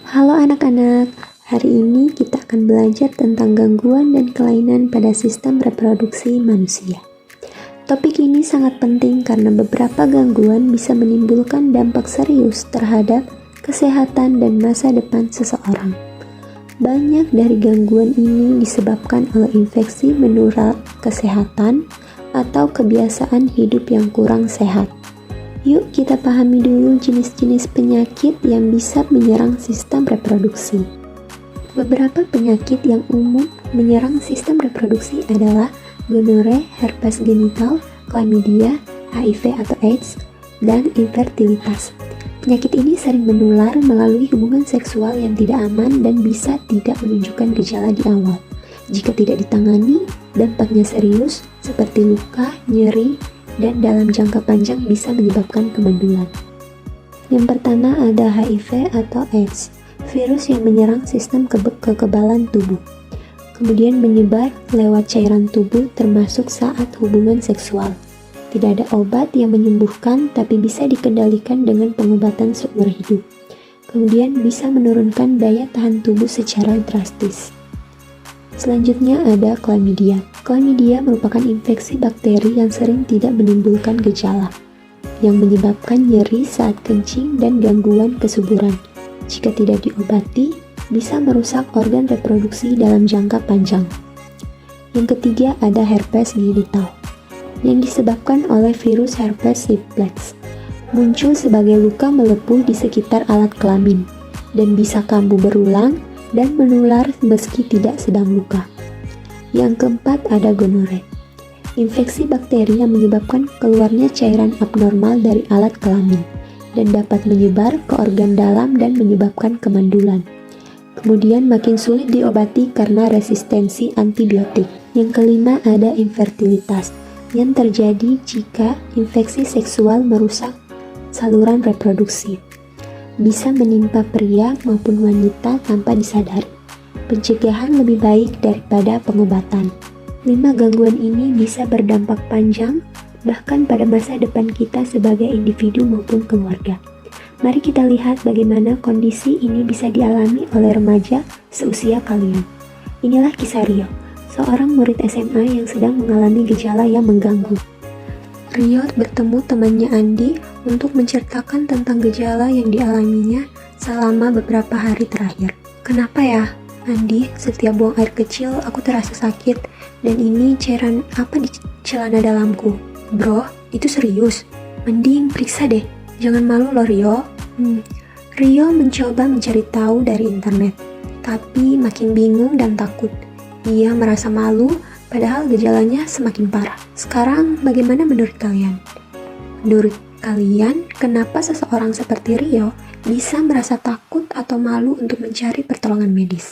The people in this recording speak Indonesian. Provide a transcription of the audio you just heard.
Halo anak-anak, hari ini kita akan belajar tentang gangguan dan kelainan pada sistem reproduksi manusia. Topik ini sangat penting karena beberapa gangguan bisa menimbulkan dampak serius terhadap kesehatan dan masa depan seseorang. Banyak dari gangguan ini disebabkan oleh infeksi menular kesehatan atau kebiasaan hidup yang kurang sehat. Yuk kita pahami dulu jenis-jenis penyakit yang bisa menyerang sistem reproduksi. Beberapa penyakit yang umum menyerang sistem reproduksi adalah gonore, herpes genital, chlamydia, HIV atau AIDS, dan infertilitas. Penyakit ini sering menular melalui hubungan seksual yang tidak aman dan bisa tidak menunjukkan gejala di awal. Jika tidak ditangani, dampaknya serius seperti luka, nyeri, dan dalam jangka panjang bisa menyebabkan kemandulan. Yang pertama ada HIV atau AIDS, virus yang menyerang sistem kekebalan tubuh. Kemudian menyebar lewat cairan tubuh termasuk saat hubungan seksual. Tidak ada obat yang menyembuhkan tapi bisa dikendalikan dengan pengobatan seumur hidup. Kemudian bisa menurunkan daya tahan tubuh secara drastis. Selanjutnya ada chlamydia. Chlamydia merupakan infeksi bakteri yang sering tidak menimbulkan gejala, yang menyebabkan nyeri saat kencing dan gangguan kesuburan. Jika tidak diobati, bisa merusak organ reproduksi dalam jangka panjang. Yang ketiga ada herpes genital, yang disebabkan oleh virus herpes simplex. Muncul sebagai luka melepuh di sekitar alat kelamin, dan bisa kambuh berulang dan menular meski tidak sedang luka. Yang keempat ada gonore, infeksi bakteri yang menyebabkan keluarnya cairan abnormal dari alat kelamin dan dapat menyebar ke organ dalam dan menyebabkan kemandulan. Kemudian makin sulit diobati karena resistensi antibiotik. Yang kelima ada infertilitas, yang terjadi jika infeksi seksual merusak saluran reproduksi. Bisa menimpa pria maupun wanita tanpa disadari. Pencegahan lebih baik daripada pengobatan. 5 gangguan ini bisa berdampak panjang, bahkan pada masa depan kita sebagai individu maupun keluarga. Mari kita lihat bagaimana kondisi ini bisa dialami oleh remaja seusia kalian. Inilah kisah Rio, seorang murid SMA yang sedang mengalami gejala yang mengganggu. Rio bertemu temannya Andi untuk menceritakan tentang gejala yang dialaminya selama beberapa hari terakhir. Kenapa ya, Andi? Setiap buang air kecil aku terasa sakit dan ini cairan apa di celana dalamku. Bro, itu serius. Mending periksa deh. Jangan malu loh Rio. Rio mencoba mencari tahu dari internet, tapi makin bingung dan takut. Ia merasa malu padahal gejalanya semakin parah. Sekarang bagaimana menurut kalian? Menurut kalian, kenapa seseorang seperti Rio bisa merasa takut atau malu untuk mencari pertolongan medis?